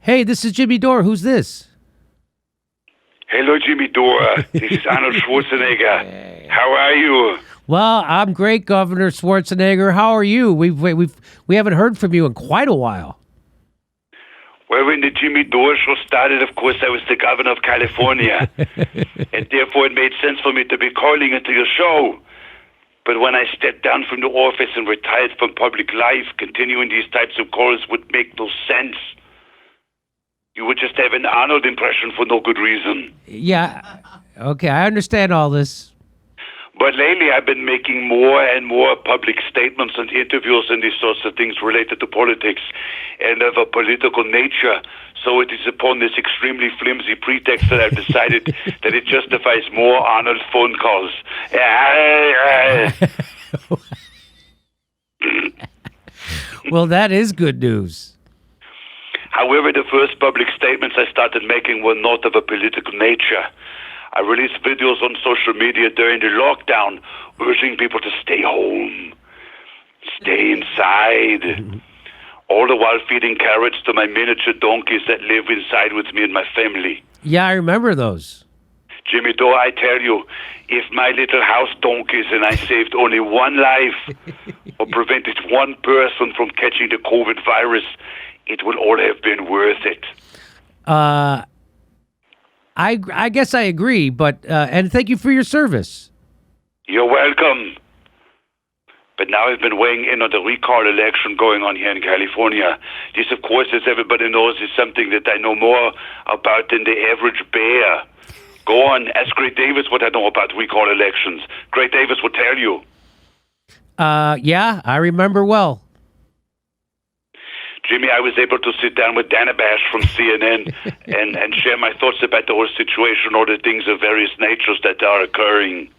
Hey, this is Jimmy Dore. Who's this? Hello, Jimmy Dore. This is Arnold Schwarzenegger. How are you? Well, I'm great, Governor Schwarzenegger. How are you? We haven't heard from you in quite a while. Well, when the Jimmy Dore show started, of course, I was the governor of California. And therefore it made sense for me to be calling into your show. But when I stepped down from the office and retired from public life, continuing these types of calls would make no sense. You would just have an Arnold impression for no good reason. Yeah, okay, I understand all this. But lately I've been making more and more public statements and interviews and these sorts of things related to politics and of a political nature. So it is upon this extremely flimsy pretext that I've decided that it justifies more Arnold phone calls. Well, that is good news. However, the first public statements I started making were not of a political nature. I released videos on social media during the lockdown urging people to stay home, stay inside, all the while feeding carrots to my miniature donkeys that live inside with me and my family. Yeah, I remember those. Jimmy Dore, I tell you, if my little house donkeys and I saved only one life or prevented one person from catching the COVID virus, it would all have been worth it. I guess I agree, but and thank you for your service. You're welcome. But now I've been weighing in on the recall election going on here in California. This, of course, as everybody knows, is something that I know more about than the average bear. Go on, ask Great Davis what I know about recall elections. Great Davis will tell you. Yeah, I remember well. Jimmy, I was able to sit down with Dana Bash from CNN and share my thoughts about the whole situation, all the things of various natures that are occurring.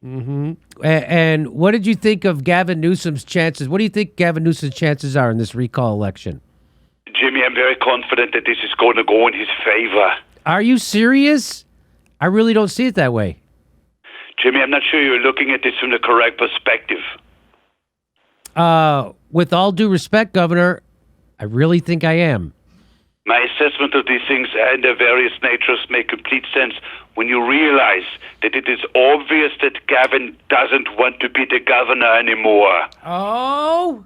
Mm-hmm. And what did you think of Gavin Newsom's chances? What do you think Gavin Newsom's chances are in this recall election? Jimmy, I'm very confident that this is going to go in his favor. Are you serious? I really don't see it that way. Jimmy, I'm not sure you're looking at this from the correct perspective. With all due respect, Governor, I really think I am. My assessment of these things and their various natures make complete sense when you realize that it is obvious that Gavin doesn't want to be the governor anymore. Oh?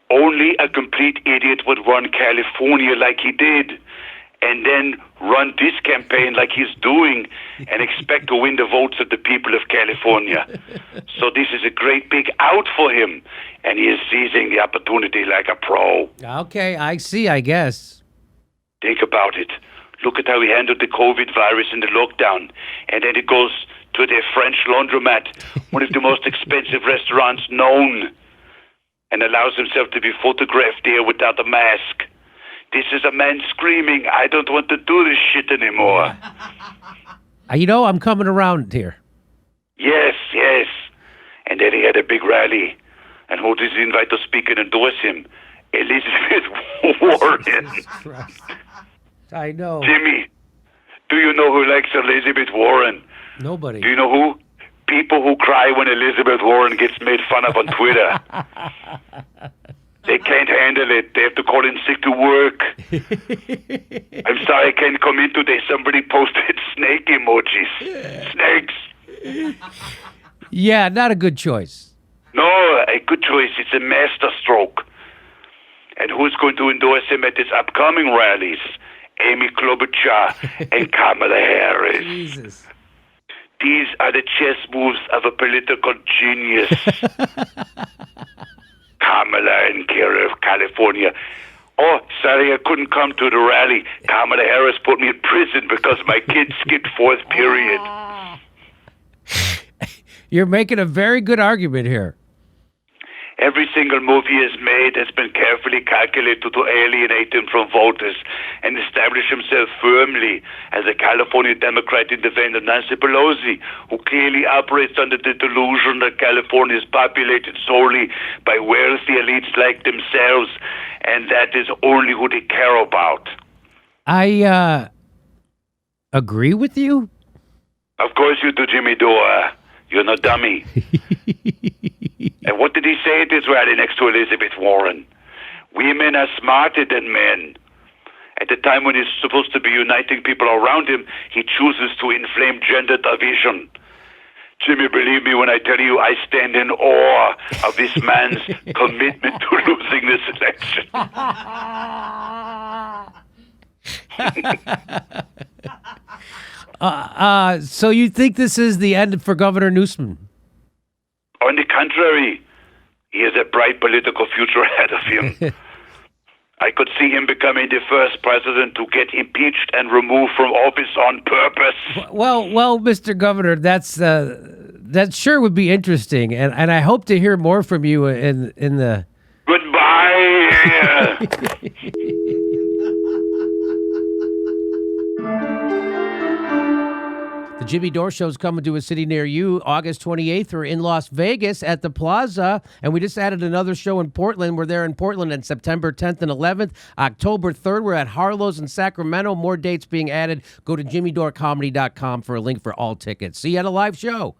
Only a complete idiot would run California like he did, and then run this campaign like he's doing and expect to win the votes of the people of California. So this is a great big out for him, and he is seizing the opportunity like a pro. Okay, I see, I guess. Think about it. Look at how he handled the COVID virus in the lockdown, and then he goes to the French laundromat, one of the most expensive restaurants known, and allows himself to be photographed there without a mask. This is a man screaming, I don't want to do this shit anymore. You know, I'm coming around here. Yes. And then he had a big rally. And who does he invite to speak and endorse him? Elizabeth Warren. I know. Jimmy, do you know who likes Elizabeth Warren? Nobody. Do you know who? People who cry when Elizabeth Warren gets made fun of on Twitter. They can't handle it. They have to call in sick to work. I'm sorry I can't come in today. Somebody posted snake emojis. Snakes. Yeah, not a good choice. No, a good choice. It's a masterstroke. And who's going to endorse him at his upcoming rallies? Amy Klobuchar and Kamala Harris. Jesus. These are the chess moves of a political genius. Kamala in California. Oh, sorry, I couldn't come to the rally. Kamala Harris put me in prison because my kid skipped fourth period. You're making a very good argument here. Every single move he has made has been carefully calculated to alienate him from voters and establish himself firmly as a California Democrat independent Nancy Pelosi, who clearly operates under the delusion that California is populated solely by wealthy elites like themselves, and that is only who they care about. I agree with you. Of course you do, Jimmy Dore. You're no dummy. And what did he say at his rally next to Elizabeth Warren? Women are smarter than men. At the time when he's supposed to be uniting people around him, he chooses to inflame gender division. Jimmy, believe me when I tell you, I stand in awe of this man's commitment to losing this election. So you think this is the end for Governor Newsom? On the contrary, he has a bright political future ahead of him. I could see him becoming the first president to get impeached and removed from office on purpose. Well, Mr. Governor, that sure would be interesting, and I hope to hear more from you in the. Goodbye. The Jimmy Dore Show is coming to a city near you August 28th. We're in Las Vegas at the Plaza, and we just added another show in Portland. We're there in Portland on September 10th and 11th. October 3rd, we're at Harlow's in Sacramento. More dates being added. Go to jimmydoorecomedy.com for a link for all tickets. See you at a live show.